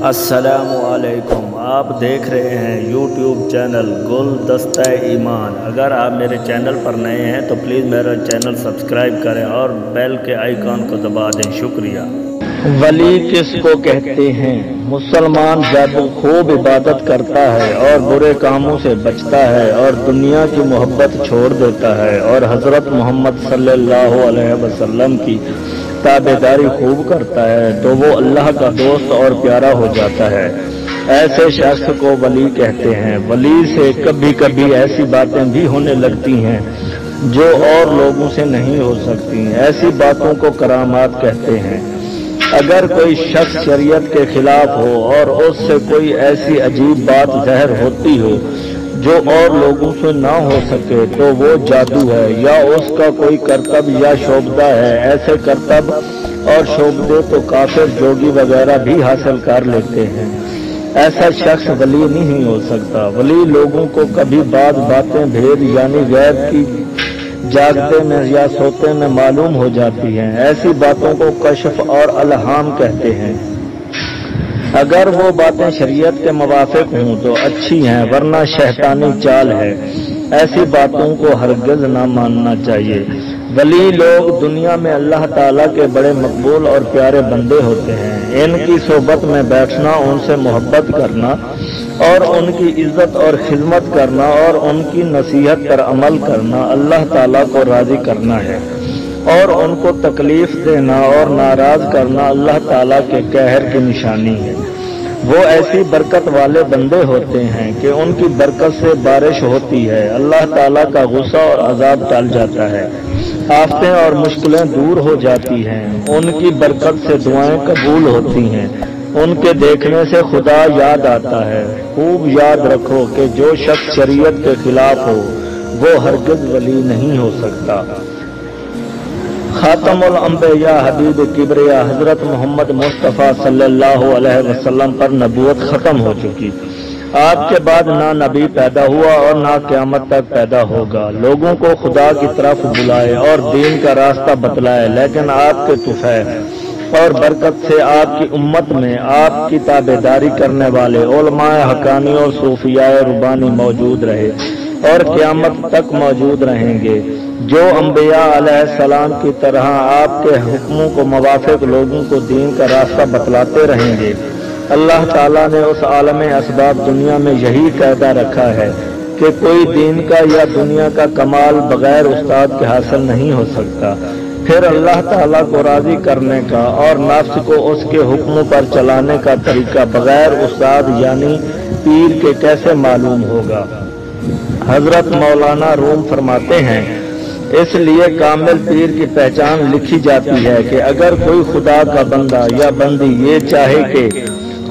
अस्सलामुअलैकुम। आप देख रहे हैं यूट्यूब चैनल गुलदस्ता ईमान। अगर आप मेरे चैनल पर नए हैं तो प्लीज़ मेरा चैनल सब्सक्राइब करें और बेल के आइकॉन को दबा दें। शुक्रिया। वली किसको कहते हैं? मुसलमान जब खूब इबादत करता है और बुरे कामों से बचता है और दुनिया की मोहब्बत छोड़ देता है और हज़रत मोहम्मद सल्लल्लाहु अलैहि वसल्लम की ताबेदारी खूब करता है तो वो अल्लाह का दोस्त और प्यारा हो जाता है। ऐसे शख्स को वली कहते हैं। वली से कभी कभी ऐसी बातें भी होने लगती हैं जो और लोगों से नहीं हो सकती। ऐसी बातों को करामात कहते हैं। अगर कोई शख्स शरीयत के खिलाफ हो और उससे कोई ऐसी अजीब बात ज़ाहिर होती हो जो और लोगों से ना हो सके तो वो जादू है या उसका कोई करतब या शोबदा है। ऐसे करतब और शोबदे तो काफिर जोगी वगैरह भी हासिल कर लेते हैं। ऐसा शख्स वली नहीं हो सकता। वली लोगों को कभी बाद बातें भेद यानी गैब की जागते में या सोते में मालूम हो जाती हैं। ऐसी बातों को कश्फ और अलहाम कहते हैं। अगर वो बातें शरीयत के मुवाफिक हों तो अच्छी हैं, वरना शैतानी चाल है। ऐसी बातों को हरगिज़ ना मानना चाहिए। वली लोग दुनिया में अल्लाह ताला के बड़े मकबूल और प्यारे बंदे होते हैं। इनकी सोबत में बैठना, उनसे मोहब्बत करना और उनकी इज्जत और खिदमत करना और उनकी नसीहत पर अमल करना अल्लाह ताला को राजी करना है और उनको तकलीफ देना और नाराज करना अल्लाह ताला के कहर की निशानी है। वो ऐसी बरकत वाले बंदे होते हैं कि उनकी बरकत से बारिश होती है, अल्लाह ताला का गुस्सा और अजाब टल जाता है, आफतें और मुश्किलें दूर हो जाती हैं, उनकी बरकत से दुआएं कबूल होती हैं, उनके देखने से खुदा याद आता है। खूब याद रखो कि जो शख्स शरीयत के खिलाफ हो वो हरगिज़ वली नहीं हो सकता। खातमुल अंबिया हबीब किबरिया हजरत मोहम्मद मुस्तफ़ा सल्लल्लाहु अलैहि वसल्लम पर नबूवत खत्म हो चुकी। आपके बाद ना नबी पैदा हुआ और ना क़यामत तक पैदा होगा। लोगों को खुदा की तरफ बुलाए और दीन का रास्ता बतलाए, लेकिन आपके तुफ़ैल और बरकत से आपकी उम्मत में आपकी ताबेदारी करने वाले उलमाए हकानी और सूफियाए रुबानी मौजूद रहे और क़यामत तक मौजूद रहेंगे, जो अंबिया अलैहिस्सलाम की तरह आपके हुक्मों को मुवाफिक लोगों को दीन का रास्ता बतलाते रहेंगे। अल्लाह ताला ने उस आलम असबाब दुनिया में यही कायदा रखा है कि कोई दीन का या दुनिया का कमाल बगैर उस्ताद के हासिल नहीं हो सकता। फिर अल्लाह ताला को राजी करने का और नफ्स को उसके हुक्मों पर चलाने का तरीका बगैर उस्ताद यानी पीर के कैसे मालूम होगा। हजरत मौलाना रूम फरमाते हैं, इसलिए कामिल पीर की पहचान लिखी जाती है कि अगर कोई खुदा का बंदा या बंदी ये चाहे कि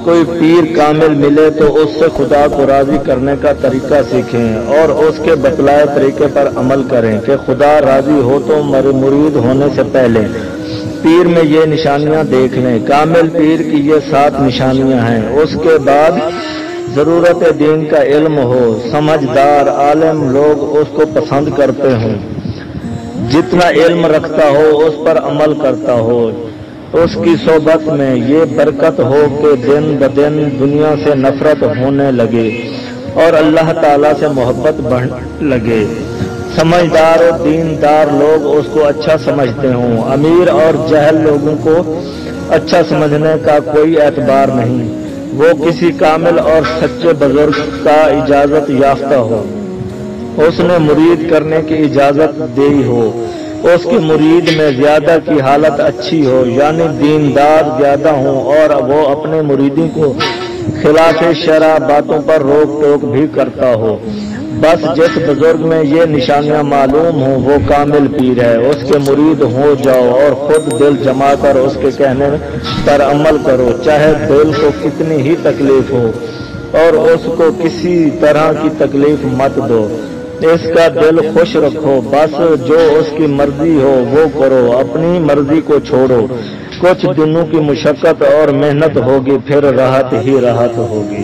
कोई पीर कामिल मिले तो उससे खुदा को राजी करने का तरीका सीखें और उसके बतलाए तरीके पर अमल करें कि खुदा राजी हो तो मुरीद होने से पहले पीर में ये निशानियां देख लें। कामिल पीर की ये 7 निशानियां हैं। उसके बाद जरूरत दीन का इल्म हो, समझदार आलिम लोग उसको पसंद करते हों, जितना इल्म रखता हो उस पर अमल करता हो, उसकी सोबत में ये बरकत हो कि दिन ब दिन दुनिया से नफरत होने लगे और अल्लाह ताला से मोहब्बत बढ़ने लगे। समझदार और दीनदार लोग उसको अच्छा समझते हों। अमीर और जहल लोगों को अच्छा समझने का कोई एतबार नहीं। वो किसी कामिल और सच्चे बुजुर्ग का इजाजत याफ्ता हो, उसने मुरीद करने की इजाजत दी हो, उसकी मुरीद में ज्यादा की हालत अच्छी हो यानी दीनदार ज्यादा हो और वो अपने मुरीदी को खिलाफ शरअ बातों पर रोक टोक भी करता हो। बस जिस बुजुर्ग में ये निशानियां मालूम हो वो कामिल पीर है। उसके मुरीद हो जाओ और खुद दिल जमा कर उसके कहने पर अमल करो, चाहे दिल को कितनी ही तकलीफ हो और उसको किसी तरह की तकलीफ मत दो। इसका दिल खुश रखो, बस जो उसकी मर्जी हो वो करो, अपनी मर्जी को छोड़ो। कुछ दिनों की मुशक्कत और मेहनत होगी, फिर राहत ही राहत होगी।